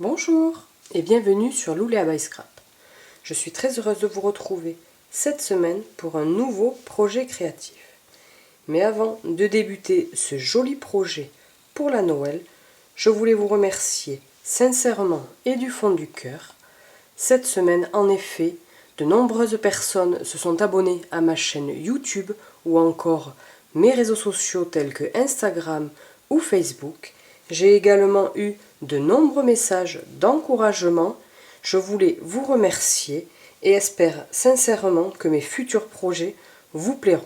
Bonjour et bienvenue sur Lulea by Scrap. Je suis très heureuse de vous retrouver cette semaine pour un nouveau projet créatif. Mais avant de débuter ce joli projet pour la Noël, je voulais vous remercier sincèrement et du fond du cœur. Cette semaine, en effet, de nombreuses personnes se sont abonnées à ma chaîne YouTube ou encore mes réseaux sociaux tels que Instagram ou Facebook. J'ai également eu de nombreux messages d'encouragement. Je voulais vous remercier et espère sincèrement que mes futurs projets vous plairont.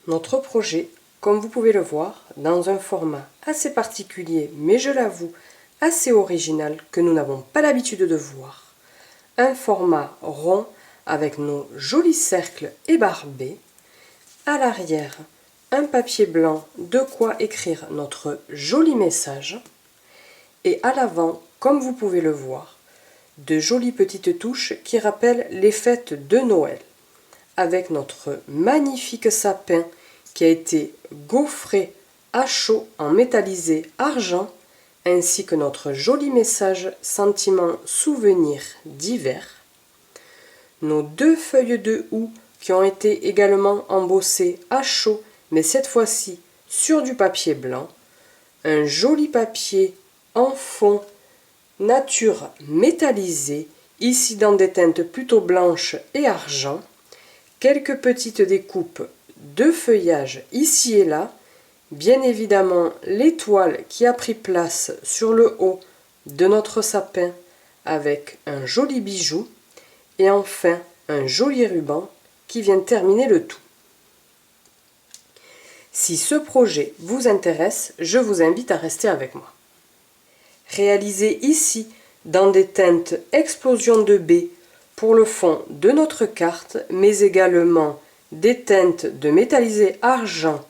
Notre projet, comme vous pouvez le voir, dans un format assez particulier, mais je l'avoue, assez original que nous n'avons pas l'habitude de voir. Un format rond avec nos jolis cercles ébarbés. À l'arrière, un papier blanc, de quoi écrire notre joli message. Et à l'avant, comme vous pouvez le voir, de jolies petites touches qui rappellent les fêtes de Noël. Avec notre magnifique sapin qui a été gaufré à chaud en métallisé argent, ainsi que notre joli message sentiment souvenir d'hiver. Nos deux feuilles de houx qui ont été également embossées à chaud, mais cette fois-ci sur du papier blanc. Un joli papier en fond nature métallisé, ici dans des teintes plutôt blanches et argent. Quelques petites découpes de feuillage ici et là. Bien évidemment l'étoile qui a pris place sur le haut de notre sapin avec un joli bijou. Et enfin un joli ruban qui vient terminer le tout. Si ce projet vous intéresse, je vous invite à rester avec moi. Réalisé ici dans des teintes explosion de baie pour le fond de notre carte, mais également des teintes de métallisé argent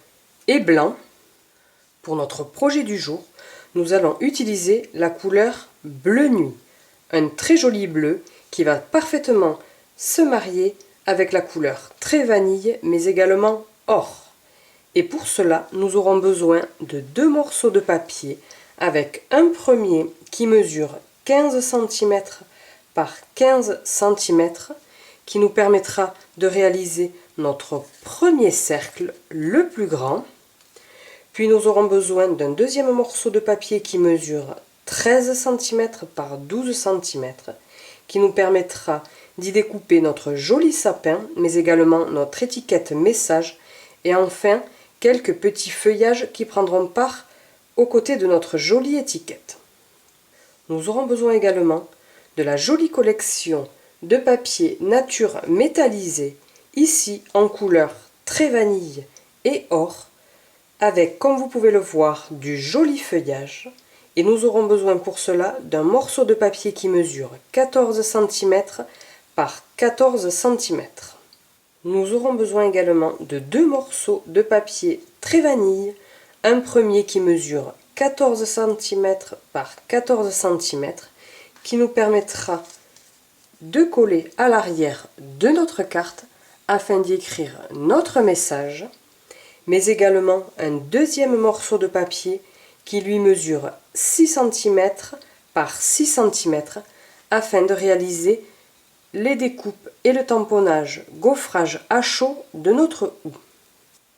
et blanc. Pour notre projet du jour, nous allons utiliser la couleur bleu nuit, un très joli bleu qui va parfaitement se marier avec la couleur très vanille, mais également or. Et pour cela, nous aurons besoin de deux morceaux de papier avec un premier qui mesure 15 cm par 15 cm qui nous permettra de réaliser notre premier cercle, le plus grand. Puis nous aurons besoin d'un deuxième morceau de papier qui mesure 13 cm par 12 cm qui nous permettra d'y découper notre joli sapin, mais également notre étiquette message et enfin quelques petits feuillages qui prendront part aux côtés de notre jolie étiquette. Nous aurons besoin également de la jolie collection de papier nature métallisé, ici en couleur très vanille et or, avec, comme vous pouvez le voir, du joli feuillage. Et nous aurons besoin pour cela d'un morceau de papier qui mesure 14 cm par 14 cm. Nous aurons besoin également de deux morceaux de papier très vanille, un premier qui mesure 14 cm par 14 cm, qui nous permettra de coller à l'arrière de notre carte afin d'y écrire notre message, mais également un deuxième morceau de papier qui lui mesure 6 cm par 6 cm afin de réaliser les découpes et le tamponnage gaufrage à chaud de notre houx.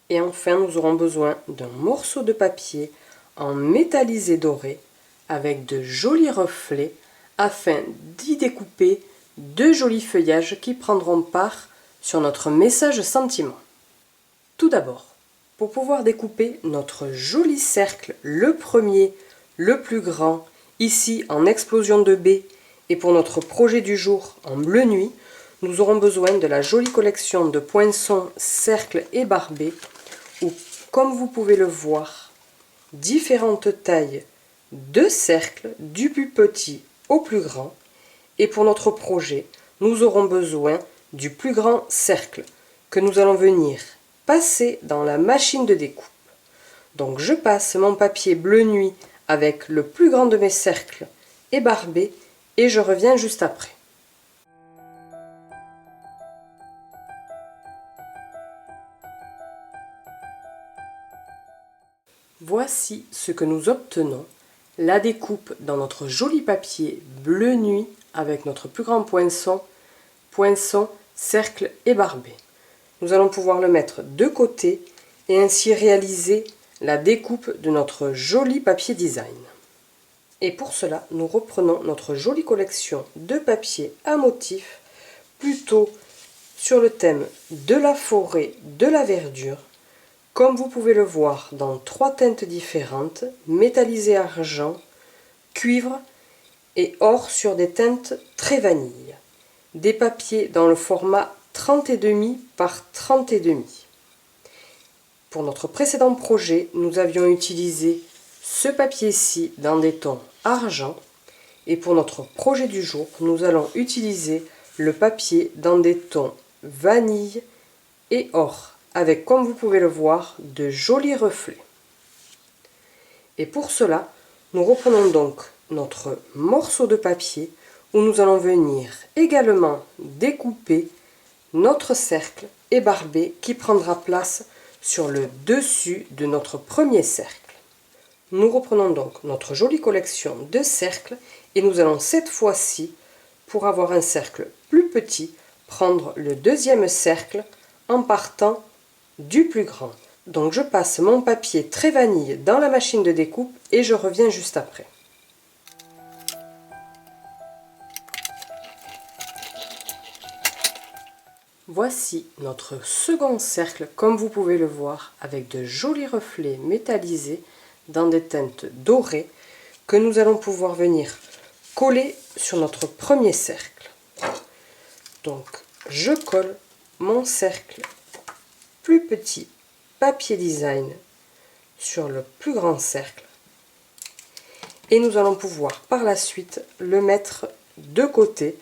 Et enfin, nous aurons besoin d'un morceau de papier en métallisé doré avec de jolis reflets afin d'y découper deux jolis feuillages qui prendront part sur notre message sentiment. Tout d'abord, pour pouvoir découper notre joli cercle, le premier, le plus grand, ici en explosion de baie, et pour notre projet du jour en bleu nuit, nous aurons besoin de la jolie collection de poinçons cercles ébarbés, où, comme vous pouvez le voir, différentes tailles de cercles, du plus petit au plus grand. Et pour notre projet, nous aurons besoin du plus grand cercle, que nous allons venir passer dans la machine de découpe. Donc je passe mon papier bleu nuit avec le plus grand de mes cercles ébarbés et je reviens juste après. Voici ce que nous obtenons la découpe dans notre joli papier bleu nuit avec notre plus grand poinçon, cercle et barbé. Nous allons pouvoir le mettre de côté et ainsi réaliser la découpe de notre joli papier design. Et pour cela, nous reprenons notre jolie collection de papier à motifs, plutôt sur le thème de la forêt, de la verdure, comme vous pouvez le voir dans 3 teintes différentes, métallisé argent, cuivre et or sur des teintes très vanille. Des papiers dans le format 30,5 par 30,5. Pour notre précédent projet, nous avions utilisé ce papier-ci dans des tons argent, et pour notre projet du jour, nous allons utiliser le papier dans des tons vanille et or, avec, comme vous pouvez le voir, de jolis reflets. Et pour cela, nous reprenons donc notre morceau de papier où nous allons venir également découper notre cercle ébarbé qui prendra place sur le dessus de notre premier cercle. Nous reprenons donc notre jolie collection de cercles et nous allons cette fois-ci, pour avoir un cercle plus petit, prendre le deuxième cercle en partant du plus grand. Donc je passe mon papier très vanille dans la machine de découpe et je reviens juste après. Voici notre second cercle, comme vous pouvez le voir, avec de jolis reflets métallisés dans des teintes dorées que nous allons pouvoir venir coller sur notre premier cercle. Donc je colle mon cercle plus petit papier design sur le plus grand cercle et nous allons pouvoir par la suite le mettre de côté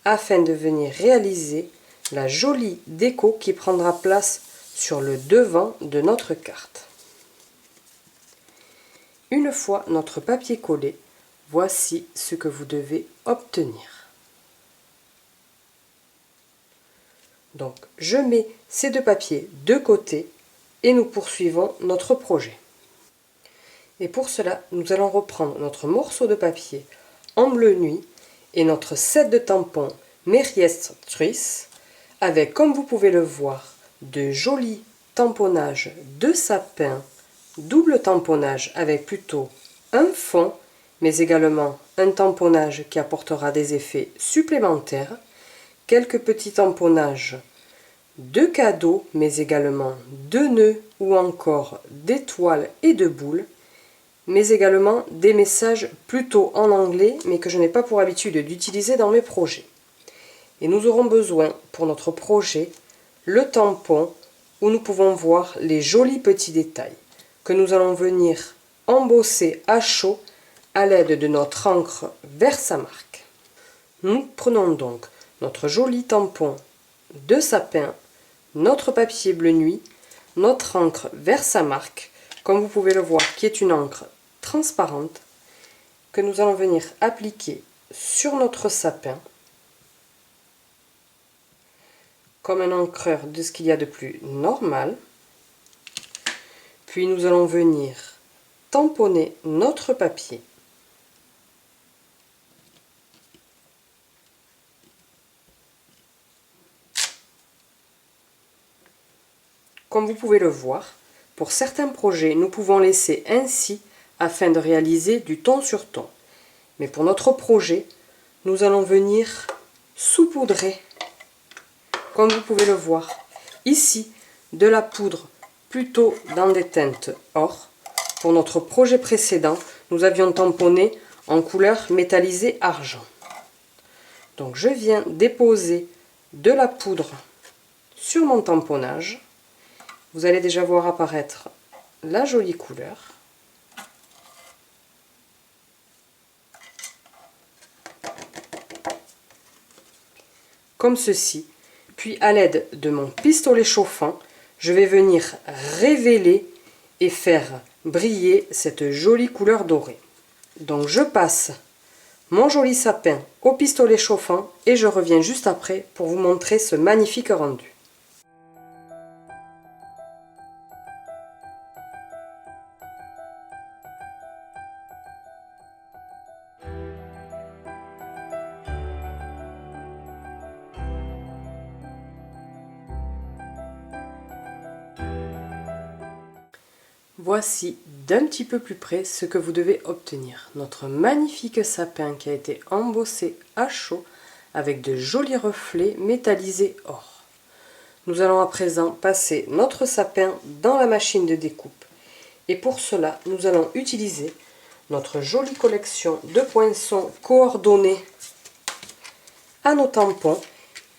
afin de venir réaliser la jolie déco qui prendra place sur le devant de notre carte. Une fois notre papier collé, voici ce que vous devez obtenir. Donc je mets ces deux papiers de côté et nous poursuivons notre projet. Et pour cela, nous allons reprendre notre morceau de papier en bleu nuit et notre set de tampons Mériès Triss avec, comme vous pouvez le voir, de jolis tamponnages de sapin, double tamponnage avec plutôt un fond, mais également un tamponnage qui apportera des effets supplémentaires, quelques petits tamponnages de cadeaux, mais également de nœuds ou encore d'étoiles et de boules, mais également des messages plutôt en anglais, mais que je n'ai pas pour habitude d'utiliser dans mes projets. Et nous aurons besoin, pour notre projet, le tampon où nous pouvons voir les jolis petits détails que nous allons venir embosser à chaud à l'aide de notre encre Versamark. Nous prenons donc notre joli tampon de sapin, notre papier bleu nuit, notre encre Versamark, comme vous pouvez le voir, qui est une encre transparente, que nous allons venir appliquer sur notre sapin, comme un encreur de ce qu'il y a de plus normal. Puis nous allons venir tamponner notre papier. Comme vous pouvez le voir, pour certains projets, nous pouvons laisser ainsi afin de réaliser du ton sur ton. Mais pour notre projet, nous allons venir saupoudrer, comme vous pouvez le voir, ici, de la poudre plutôt dans des teintes or. Pour notre projet précédent, nous avions tamponné en couleur métallisée argent. Donc je viens déposer de la poudre sur mon tamponnage. Vous allez déjà voir apparaître la jolie couleur. Comme ceci. Puis à l'aide de mon pistolet chauffant, je vais venir révéler et faire briller cette jolie couleur dorée. Donc je passe mon joli sapin au pistolet chauffant et je reviens juste après pour vous montrer ce magnifique rendu. Voici d'un petit peu plus près ce que vous devez obtenir. Notre magnifique sapin qui a été embossé à chaud avec de jolis reflets métallisés or. Nous allons à présent passer notre sapin dans la machine de découpe. Et pour cela, nous allons utiliser notre jolie collection de poinçons coordonnés à nos tampons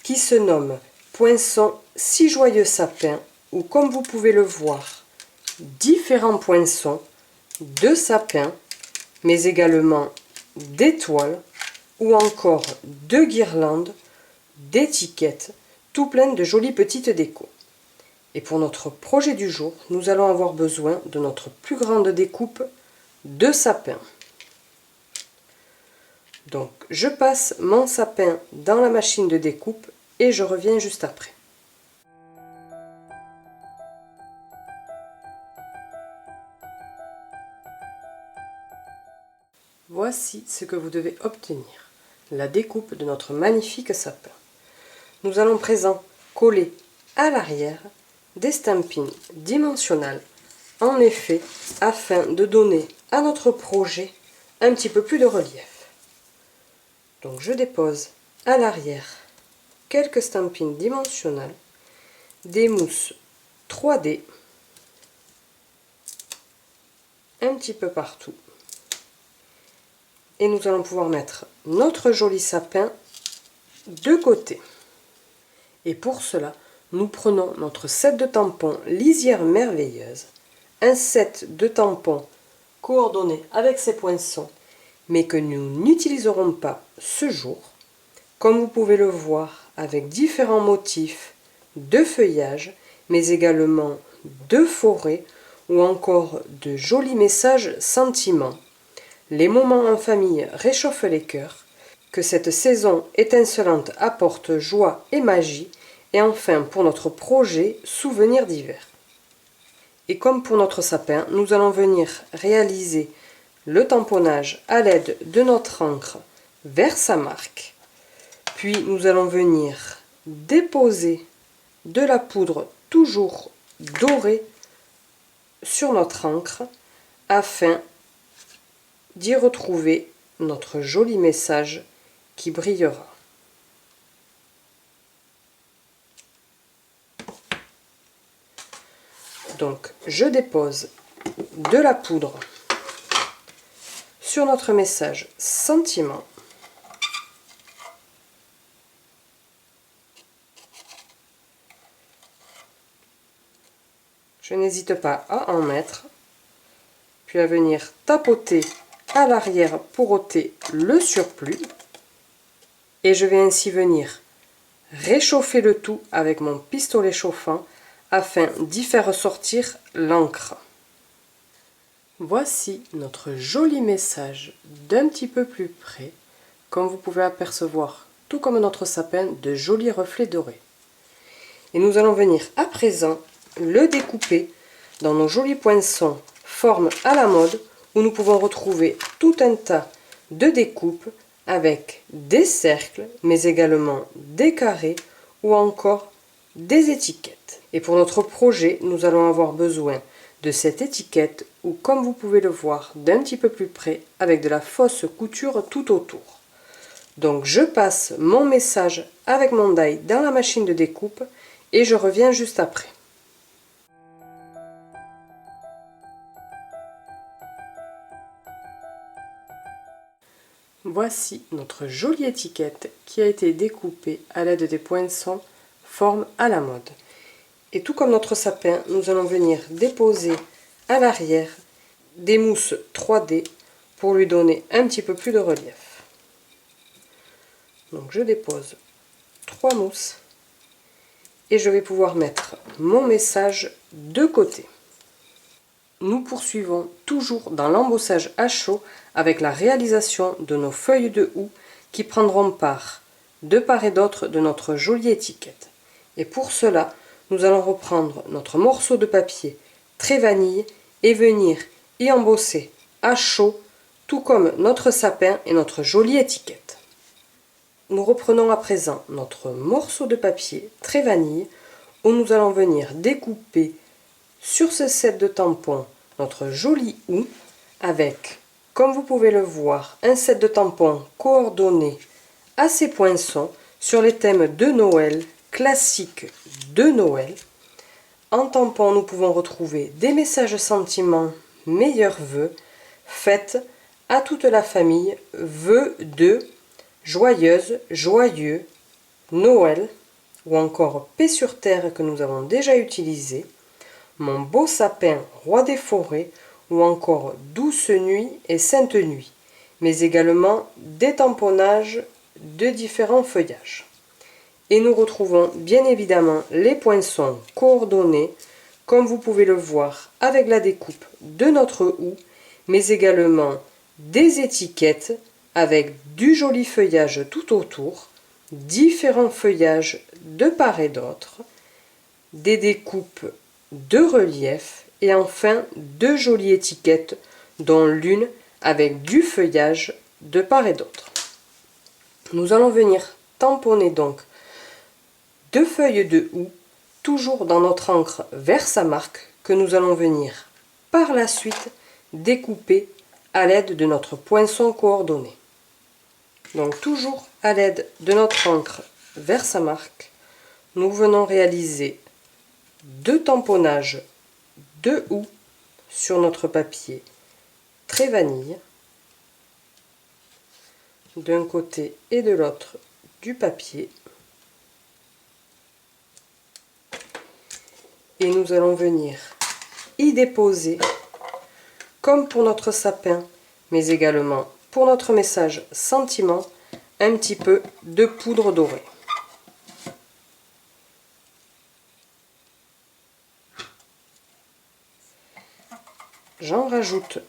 qui se nomme Poinçons 6 joyeux sapins, ou comme vous pouvez le voir, différents poinçons de sapins, mais également d'étoiles ou encore de guirlandes, d'étiquettes, tout plein de jolies petites décos. Et pour notre projet du jour, nous allons avoir besoin de notre plus grande découpe de sapin. Donc je passe mon sapin dans la machine de découpe et je reviens juste après. Voici ce que vous devez obtenir, la découpe de notre magnifique sapin. Nous allons présent coller à l'arrière des stampings dimensionnels, en effet, afin de donner à notre projet un petit peu plus de relief. Donc je dépose à l'arrière quelques stampings dimensionnels, des mousses 3D, un petit peu partout. Et nous allons pouvoir mettre notre joli sapin de côté. Et pour cela, nous prenons notre set de tampons Lisière Merveilleuse, un set de tampons coordonnés avec ces poinçons, mais que nous n'utiliserons pas ce jour, comme vous pouvez le voir avec différents motifs de feuillage, mais également de forêt ou encore de jolis messages sentiments. Les moments en famille réchauffent les cœurs, que cette saison étincelante apporte joie et magie, et enfin pour notre projet, souvenirs d'hiver. Et comme pour notre sapin, nous allons venir réaliser le tamponnage à l'aide de notre encre vers sa marque. Puis nous allons venir déposer de la poudre toujours dorée sur notre encre afin d'y retrouver notre joli message qui brillera. Donc je dépose de la poudre sur notre message sentiment. Je n'hésite pas à en mettre, puis à venir tapoter à l'arrière pour ôter le surplus. Et je vais ainsi venir réchauffer le tout avec mon pistolet chauffant afin d'y faire sortir l'encre. Voici notre joli message d'un petit peu plus près. Comme vous pouvez apercevoir, tout comme notre sapin, de jolis reflets dorés. Et nous allons venir à présent le découper dans nos jolis poinçons forme à la mode, où nous pouvons retrouver tout un tas de découpes avec des cercles, mais également des carrés ou encore des étiquettes. Et pour notre projet, nous allons avoir besoin de cette étiquette, ou comme vous pouvez le voir d'un petit peu plus près, avec de la fausse couture tout autour. Donc je passe mon message avec mon die dans la machine de découpe et je reviens juste après. Voici notre jolie étiquette qui a été découpée à l'aide des poinçons forme à la mode. Et tout comme notre sapin, nous allons venir déposer à l'arrière des mousses 3D pour lui donner un petit peu plus de relief. Donc je dépose 3 mousses et je vais pouvoir mettre mon message de côté. Nous poursuivons toujours dans l'embossage à chaud avec la réalisation de nos feuilles de houx qui prendront part de part et d'autre de notre jolie étiquette. Et pour cela, nous allons reprendre notre morceau de papier très vanille et venir y embosser à chaud, tout comme notre sapin et notre jolie étiquette. Nous reprenons à présent notre morceau de papier très vanille où nous allons venir découper sur ce set de tampons notre joli OU avec, comme vous pouvez le voir, un set de tampons coordonnés à ces poinçons sur les thèmes de Noël, classiques de Noël. En tampon, nous pouvons retrouver des messages sentiments, meilleurs vœux, fêtes à toute la famille, vœux de joyeuse, joyeux, Noël, ou encore paix sur terre que nous avons déjà utilisé, mon beau sapin, roi des forêts, ou encore douce nuit et sainte nuit, mais également des tamponnages de différents feuillages. Et nous retrouvons bien évidemment les poinçons coordonnés, comme vous pouvez le voir avec la découpe de notre OU, mais également des étiquettes avec du joli feuillage tout autour, différents feuillages de part et d'autre, des découpes de relief et enfin deux jolies étiquettes, dont l'une avec du feuillage de part et d'autre. Nous allons venir tamponner donc deux feuilles de OU, toujours dans notre encre Versamark, que nous allons venir par la suite découper à l'aide de notre poinçon coordonné. Donc toujours à l'aide de notre encre Versamark, nous venons réaliser deux tamponnages de OU sur notre papier très vanille, d'un côté et de l'autre du papier. Et nous allons venir y déposer, comme pour notre sapin, mais également pour notre message sentiment, un petit peu de poudre dorée. J'en rajoute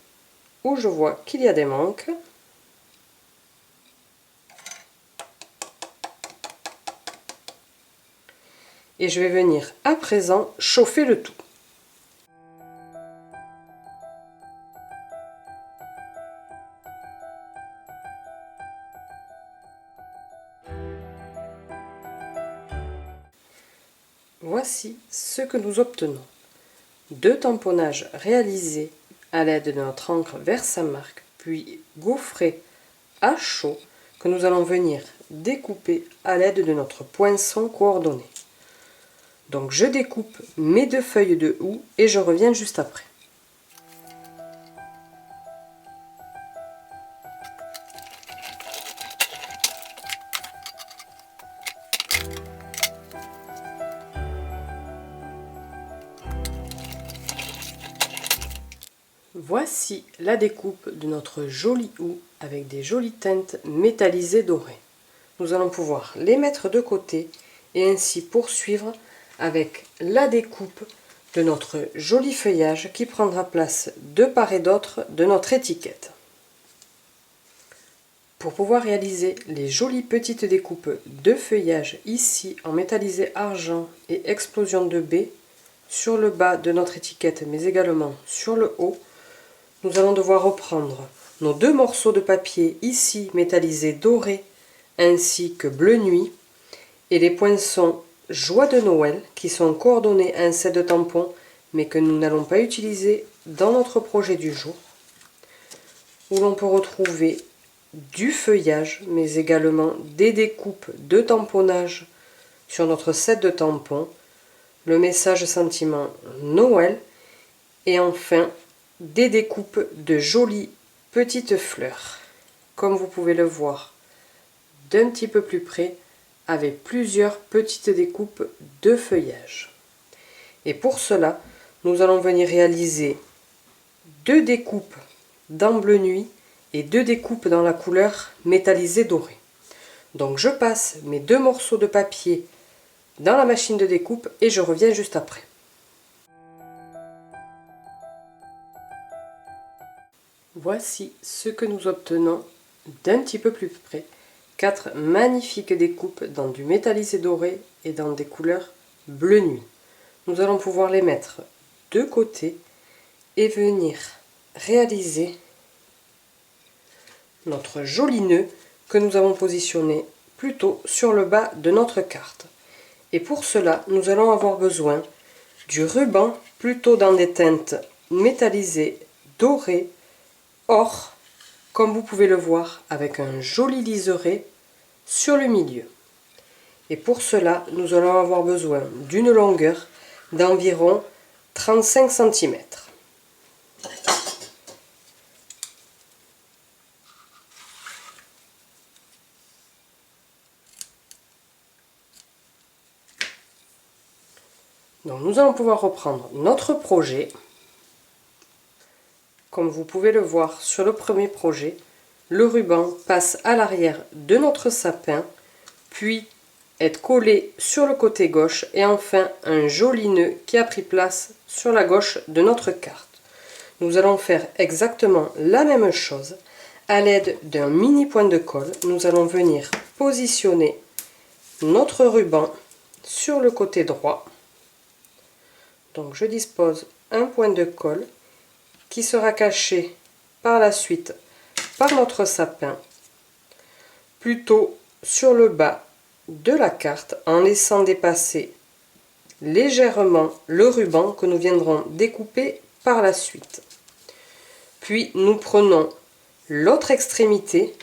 où je vois qu'il y a des manques. Et je vais venir à présent chauffer le tout. Voici ce que nous obtenons. Deux tamponnages réalisés à l'aide de notre encre Versamark, puis gaufrés à chaud, que nous allons venir découper à l'aide de notre poinçon coordonné. Donc je découpe mes deux feuilles de OU et je reviens juste après. Voici la découpe de notre joli OU avec des jolies teintes métallisées dorées. Nous allons pouvoir les mettre de côté et ainsi poursuivre avec la découpe de notre joli feuillage qui prendra place de part et d'autre de notre étiquette. Pour pouvoir réaliser les jolies petites découpes de feuillage ici en métallisé argent et explosion de baie sur le bas de notre étiquette mais également sur le haut, nous allons devoir reprendre nos deux morceaux de papier ici métallisés dorés ainsi que bleu nuit et les poinçons Joie de Noël qui sont coordonnés à un set de tampons mais que nous n'allons pas utiliser dans notre projet du jour, où l'on peut retrouver du feuillage mais également des découpes de tamponnage sur notre set de tampons, le message sentiment Noël et enfin des découpes de jolies petites fleurs, comme vous pouvez le voir d'un petit peu plus près, avec plusieurs petites découpes de feuillage. Et pour cela, nous allons venir réaliser deux découpes dans bleu nuit et deux découpes dans la couleur métallisée dorée. Donc je passe mes deux morceaux de papier dans la machine de découpe et je reviens juste après. Voici ce que nous obtenons d'un petit peu plus près. 4 magnifiques découpes dans du métallisé doré et dans des couleurs bleu nuit. Nous allons pouvoir les mettre de côté et venir réaliser notre joli nœud que nous avons positionné plutôt sur le bas de notre carte. Et pour cela, nous allons avoir besoin du ruban plutôt dans des teintes métallisé doré, or, comme vous pouvez le voir, avec un joli liseré sur le milieu. Et pour cela, nous allons avoir besoin d'une longueur d'environ 35 cm. Donc nous allons pouvoir reprendre notre projet. Comme vous pouvez le voir sur le premier projet, le ruban passe à l'arrière de notre sapin, puis est collé sur le côté gauche et enfin un joli nœud qui a pris place sur la gauche de notre carte. Nous allons faire exactement la même chose. À l'aide d'un mini point de colle, nous allons venir positionner notre ruban sur le côté droit. Donc je dispose un point de colle qui sera caché par la suite par notre sapin, plutôt sur le bas de la carte en laissant dépasser légèrement le ruban que nous viendrons découper par la suite. Puis nous prenons l'autre extrémité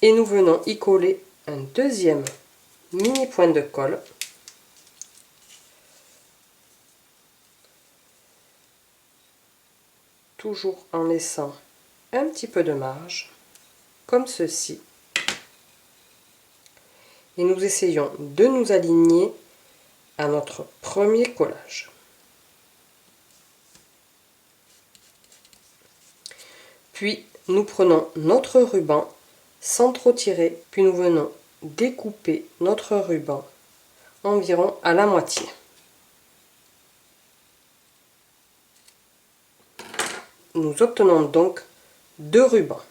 et nous venons y coller un deuxième mini point de colle. Toujours en laissant un petit peu de marge, comme ceci. Et nous essayons de nous aligner à notre premier collage. Puis nous prenons notre ruban sans trop tirer, puis nous venons découper notre ruban environ à la moitié. Nous obtenons donc 2 rubans.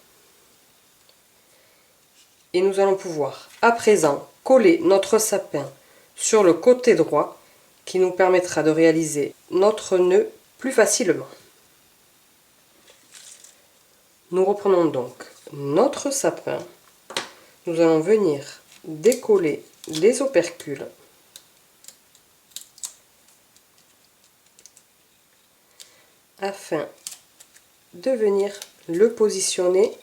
Et nous allons pouvoir à présent coller notre sapin sur le côté droit qui nous permettra de réaliser notre nœud plus facilement. Nous reprenons donc notre sapin. Nous allons venir décoller les opercules afin de venir le positionner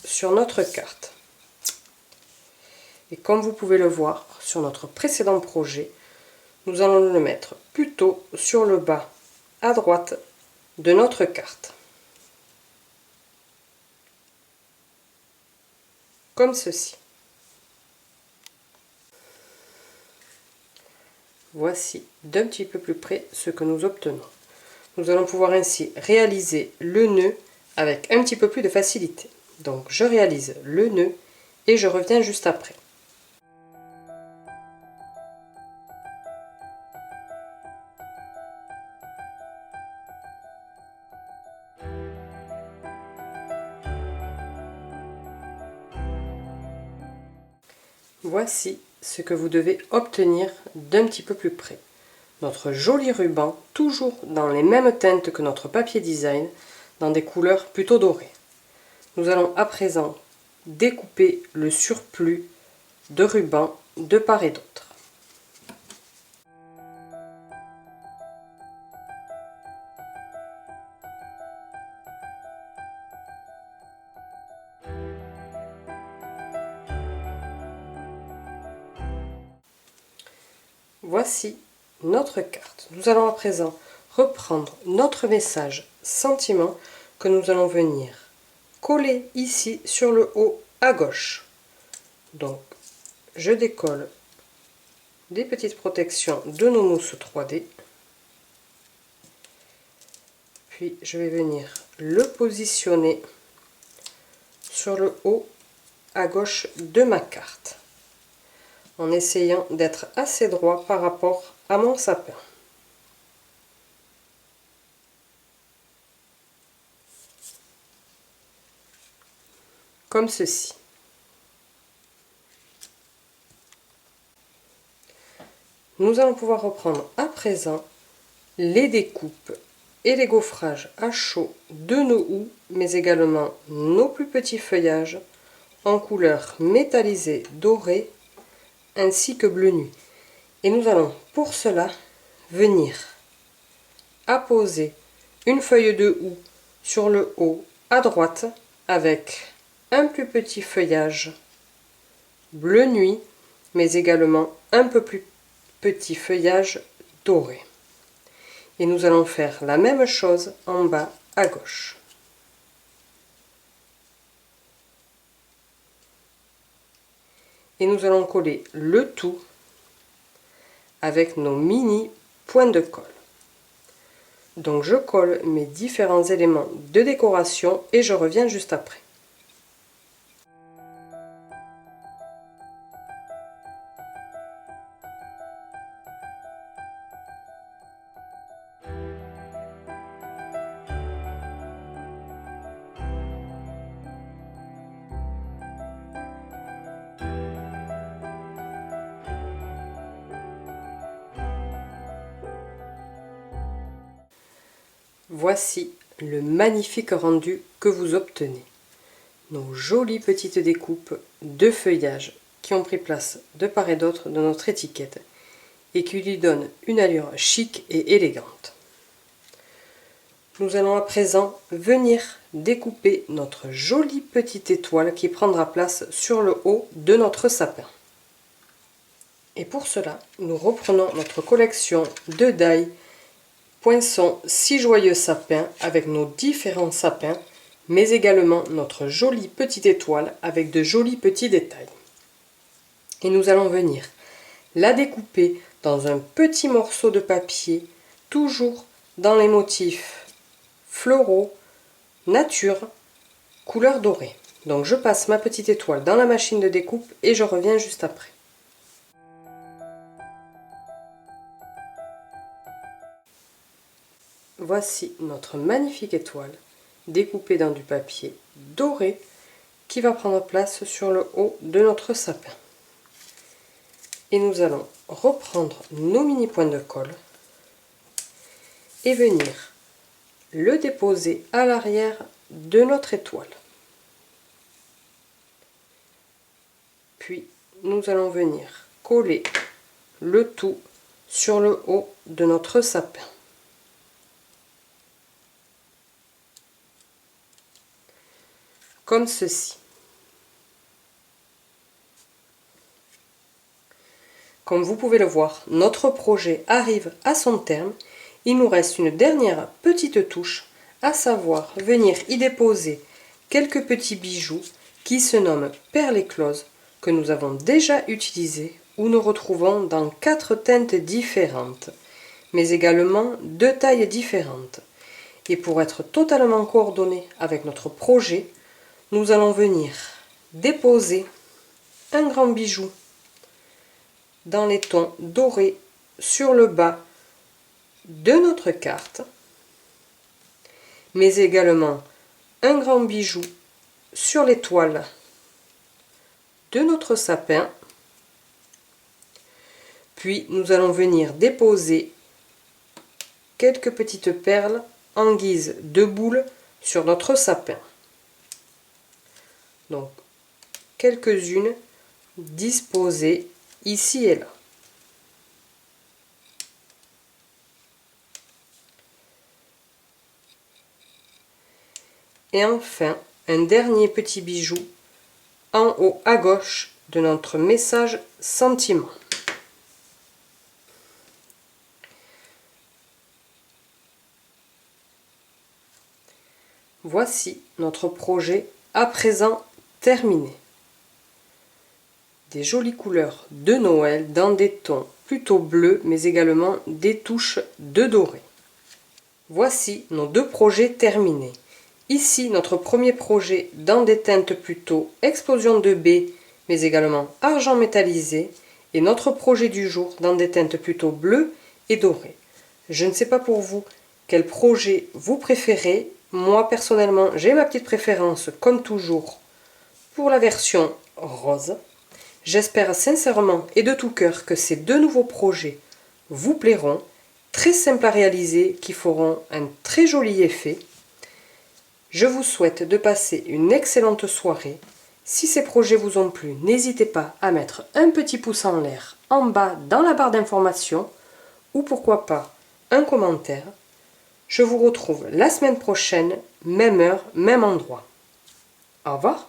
sur notre carte. Et comme vous pouvez le voir sur notre précédent projet, nous allons le mettre plutôt sur le bas à droite de notre carte. Comme ceci. Voici d'un petit peu plus près ce que nous obtenons. Nous allons pouvoir ainsi réaliser le nœud avec un petit peu plus de facilité. Donc je réalise le nœud et je reviens juste après. Voici ce que vous devez obtenir d'un petit peu plus près. Notre joli ruban, toujours dans les mêmes teintes que notre papier design, dans des couleurs plutôt dorées. Nous allons à présent découper le surplus de ruban de part et d'autre. Voici notre carte. Nous allons à présent reprendre notre message sentiment que nous allons venir coller ici sur le haut à gauche. Donc je décolle des petites protections de nos mousses 3D. Puis je vais venir le positionner sur le haut à gauche de ma carte, en essayant d'être assez droit par rapport à mon sapin. Comme ceci. Nous allons pouvoir reprendre à présent les découpes et les gaufrages à chaud de nos houes, mais également nos plus petits feuillages en couleur métallisée dorée ainsi que bleu nuit. Et nous allons pour cela venir apposer une feuille de houx sur le haut à droite avec un plus petit feuillage bleu nuit, mais également un peu plus petit feuillage doré. Et nous allons faire la même chose en bas à gauche. Et nous allons coller le tout avec nos mini points de colle. Donc je colle mes différents éléments de décoration et je reviens juste après. Voici le magnifique rendu que vous obtenez. Nos jolies petites découpes de feuillage qui ont pris place de part et d'autre de notre étiquette et qui lui donnent une allure chic et élégante. Nous allons à présent venir découper notre jolie petite étoile qui prendra place sur le haut de notre sapin. Et pour cela, nous reprenons notre collection de die Poinçon 6 joyeux sapins avec nos différents sapins, mais également notre jolie petite étoile avec de jolis petits détails. Et nous allons venir la découper dans un petit morceau de papier, toujours dans les motifs floraux, nature, couleur dorée. Donc je passe ma petite étoile dans la machine de découpe et je reviens juste après. Voici notre magnifique étoile découpée dans du papier doré qui va prendre place sur le haut de notre sapin. Et nous allons reprendre nos mini points de colle et venir le déposer à l'arrière de notre étoile. Puis nous allons venir coller le tout sur le haut de notre sapin. Comme ceci. Comme vous pouvez le voir, notre projet arrive à son terme. Il nous reste une dernière petite touche, à savoir venir y déposer quelques petits bijoux qui se nomment perles écloses, que nous avons déjà utilisés, où nous retrouvons dans 4 teintes différentes, mais également 2 tailles différentes. Et pour être totalement coordonné avec notre projet, nous allons venir déposer un grand bijou dans les tons dorés sur le bas de notre carte, mais également un grand bijou sur l'étoile de notre sapin. Puis nous allons venir déposer quelques petites perles en guise de boule sur notre sapin. Donc quelques-unes disposées ici et là. Et enfin, un dernier petit bijou en haut à gauche de notre message sentiment. Voici notre projet à présent terminé. Des jolies couleurs de Noël dans des tons plutôt bleus, mais également des touches de doré. Voici nos 2 projets terminés. Ici, notre premier projet dans des teintes plutôt explosion de baie, mais également argent métallisé, et notre projet du jour dans des teintes plutôt bleues et dorées. Je ne sais pas pour vous quel projet vous préférez. Moi, personnellement, j'ai ma petite préférence, comme toujours, pour la version rose. J'espère sincèrement et de tout cœur que ces 2 nouveaux projets vous plairont, très simples à réaliser, qui feront un très joli effet. Je vous souhaite de passer une excellente soirée. Si ces projets vous ont plu, n'hésitez pas à mettre un petit pouce en l'air en bas dans la barre d'informations ou pourquoi pas un commentaire. Je vous retrouve la semaine prochaine, même heure, même endroit. Au revoir.